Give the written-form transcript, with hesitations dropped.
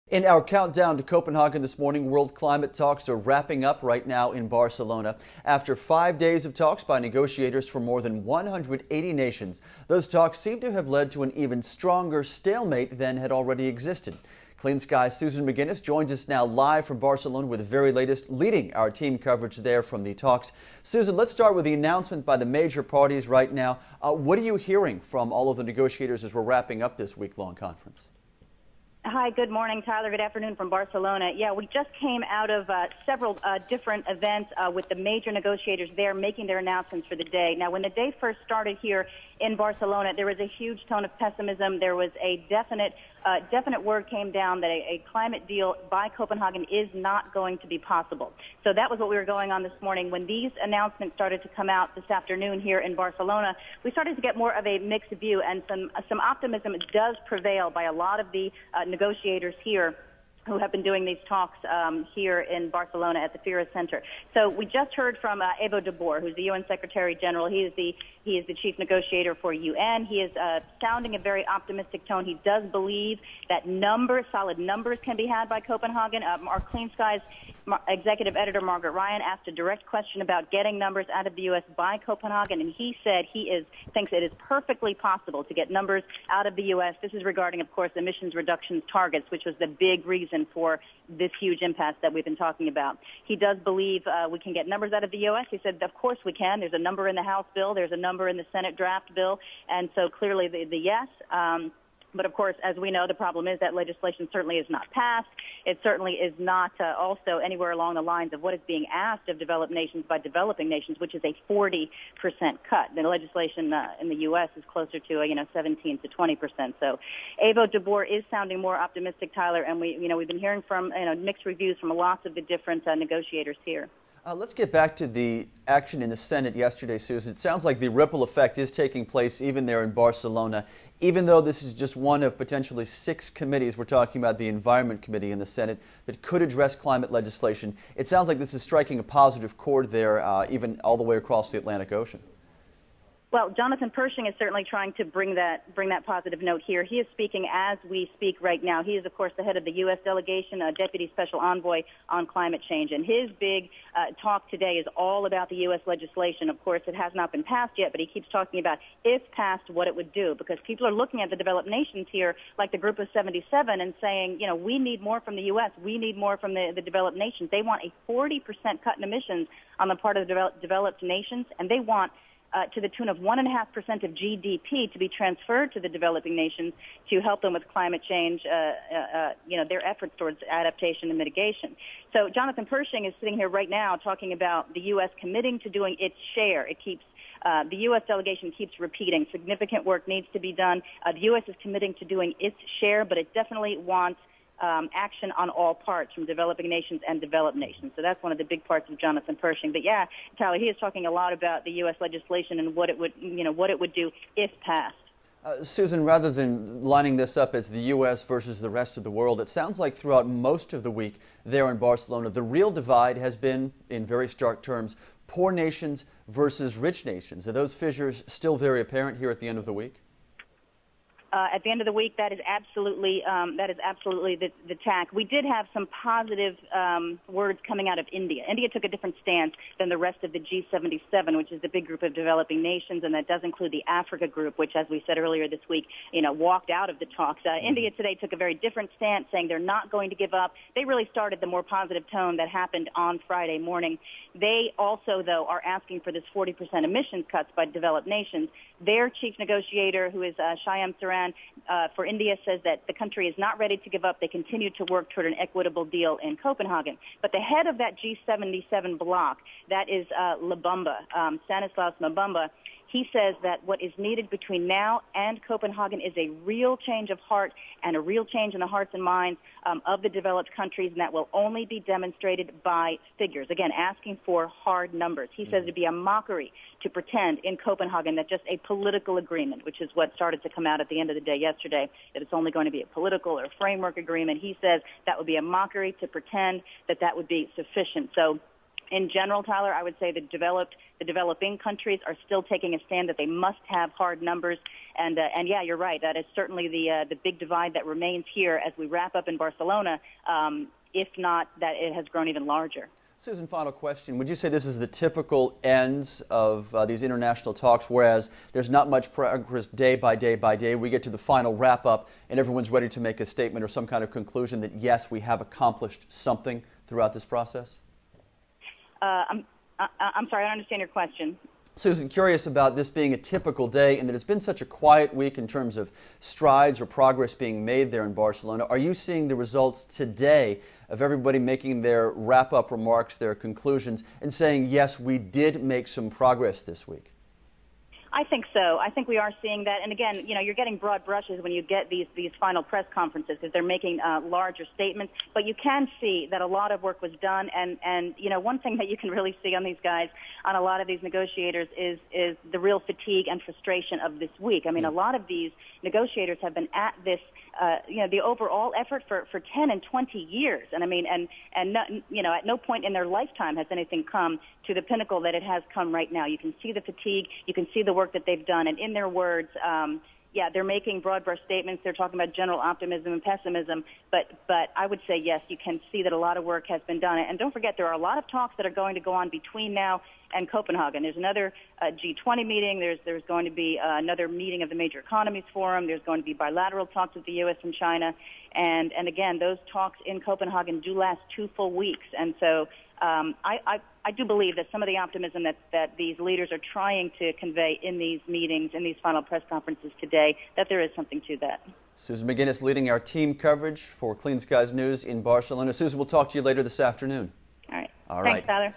In our countdown to Copenhagen this morning, world climate talks are wrapping up right now in Barcelona. After 5 days of talks by negotiators from more than 180 nations, those talks seem to have led to an even stronger stalemate than had already existed. Clean Sky's Susan McGinnis joins us now live from Barcelona with the very latest, leading our team coverage there from the talks. Susan, let's start with the announcement by the major parties right now. What are you hearing from all of the negotiators as we're wrapping up this week-long conference? Hi, good morning, Tyler. Good afternoon from Barcelona. Yeah, we just came out of several different events with the major negotiators there making their announcements for the day. Now, when the day first started here in Barcelona, there was a huge tone of pessimism. There was a definite word came down that a climate deal by Copenhagen is not going to be possible. So that was what we were going on this morning. When these announcements started to come out this afternoon here in Barcelona, we started to get more of a mixed view, and some optimism does prevail by a lot of the negotiators here who have been doing these talks here in Barcelona at the FIRA Center. So we just heard from Yvo de Boer, who's the UN Secretary General. He is the chief negotiator for UN. He is sounding a very optimistic tone. He does believe that solid numbers can be had by Copenhagen. Our Clean Skies executive editor Margaret Ryan asked a direct question about getting numbers out of the U.S. by Copenhagen, and he said thinks it is perfectly possible to get numbers out of the U.S. This is regarding, of course, emissions reductions targets, which was the big reason for this huge impasse that we've been talking about. He does believe we can get numbers out of the U.S. He said, of course we can. There's a number in the House bill. There's a number in the Senate draft bill. And so clearly the yes. But, of course, as we know, the problem is that legislation certainly is not passed. It certainly is not also anywhere along the lines of what is being asked of developed nations by developing nations, which is a 40% cut. The legislation in the U.S. is closer to 17 to 20%. So Yvo de Boer is sounding more optimistic, Tyler, and we've been hearing from mixed reviews from lots of the different negotiators here. Let's get back to the action in the Senate yesterday, Susan. It sounds like the ripple effect is taking place even there in Barcelona. Even though this is just one of potentially 6 committees, we're talking about the Environment Committee in the Senate that could address climate legislation. It sounds like this is striking a positive chord there, even all the way across the Atlantic Ocean. Well, Jonathan Pershing is certainly trying to bring that positive note here. He is speaking as we speak right now. He is, of course, the head of the U.S. delegation, a deputy special envoy on climate change. And his big talk today is all about the U.S. legislation. Of course, it has not been passed yet, but he keeps talking about, if passed, what it would do. Because people are looking at the developed nations here, like the Group of 77, and saying, we need more from the U.S. We need more from the developed nations. They want a 40% cut in emissions on the part of the developed nations, and they want to the tune of 1.5% of GDP to be transferred to the developing nations to help them with climate change, their efforts towards adaptation and mitigation. So Jonathan Pershing is sitting here right now talking about the U.S. committing to doing its share. The U.S. delegation keeps repeating significant work needs to be done. The U.S. is committing to doing its share, but it definitely wants action on all parts, from developing nations and developed nations. So that's one of the big parts of Jonathan Pershing. But yeah, Tyler, he is talking a lot about the U.S. legislation and what it would do if passed. Susan, rather than lining this up as the U.S. versus the rest of the world, it sounds like throughout most of the week there in Barcelona, the real divide has been, in very stark terms, poor nations versus rich nations. Are those fissures still very apparent here at the end of the week? At the end of the week, that is absolutely the tack. We did have some positive words coming out of India. India took a different stance than the rest of the G77, which is the big group of developing nations, and that does include the Africa group, which, as we said earlier this week, walked out of the talks. India today took a very different stance, saying they're not going to give up. They really started the more positive tone that happened on Friday morning. They also, though, are asking for this 40% emissions cuts by developed nations. Their chief negotiator, who is Shyam Saran, for India, says that the country is not ready to give up. They continue to work toward an equitable deal in Copenhagen. But the head of that G77 bloc, that is Stanislaus Mbumba, he says that what is needed between now and Copenhagen is a real change of heart and a real change in the hearts and minds of the developed countries, and that will only be demonstrated by figures. Again, asking for hard numbers. He says it'd be a mockery to pretend in Copenhagen that just a political agreement, which is what started to come out at the end of the day yesterday, that it's only going to be a political or framework agreement. He says that would be a mockery to pretend that that would be sufficient. So In general, Tyler, I would say the developing countries are still taking a stand that they must have hard numbers. And yeah, you're right. That is certainly the big divide that remains here as we wrap up in Barcelona, if not that it has grown even larger. Susan, final question. Would you say this is the typical end of these international talks, whereas there's not much progress day by day by day? We get to the final wrap-up and everyone's ready to make a statement or some kind of conclusion that, yes, we have accomplished something throughout this process? I'm sorry, I don't understand your question. Susan, curious about this being a typical day and that it's been such a quiet week in terms of strides or progress being made there in Barcelona. Are you seeing the results today of everybody making their wrap-up remarks, their conclusions, and saying, yes, we did make some progress this week? I think so. I think we are seeing that. And again, you're getting broad brushes when you get these final press conferences because they're making larger statements. But you can see that a lot of work was done. And one thing that you can really see on these guys, on a lot of these negotiators, is the real fatigue and frustration of this week. I mean, a lot of these negotiators have been at this, the overall effort for 10 and 20 years. And I mean, at no point in their lifetime has anything come to the pinnacle that it has come right now. You can see the fatigue. You can see the work that they've done. And in their words, they're making broad brush statements. They're talking about general optimism and pessimism. But I would say, yes, you can see that a lot of work has been done. And don't forget, there are a lot of talks that are going to go on between now and Copenhagen. There's another G20 meeting. There's going to be another meeting of the Major Economies Forum. There's going to be bilateral talks with the U.S. and China. And again, those talks in Copenhagen do last 2 full weeks. And so I do believe that some of the optimism that these leaders are trying to convey in these meetings, in these final press conferences today, that there is something to that. Susan McGinnis leading our team coverage for Clean Skies News in Barcelona. Susan, we'll talk to you later this afternoon. All right. All Thanks, right. Tyler.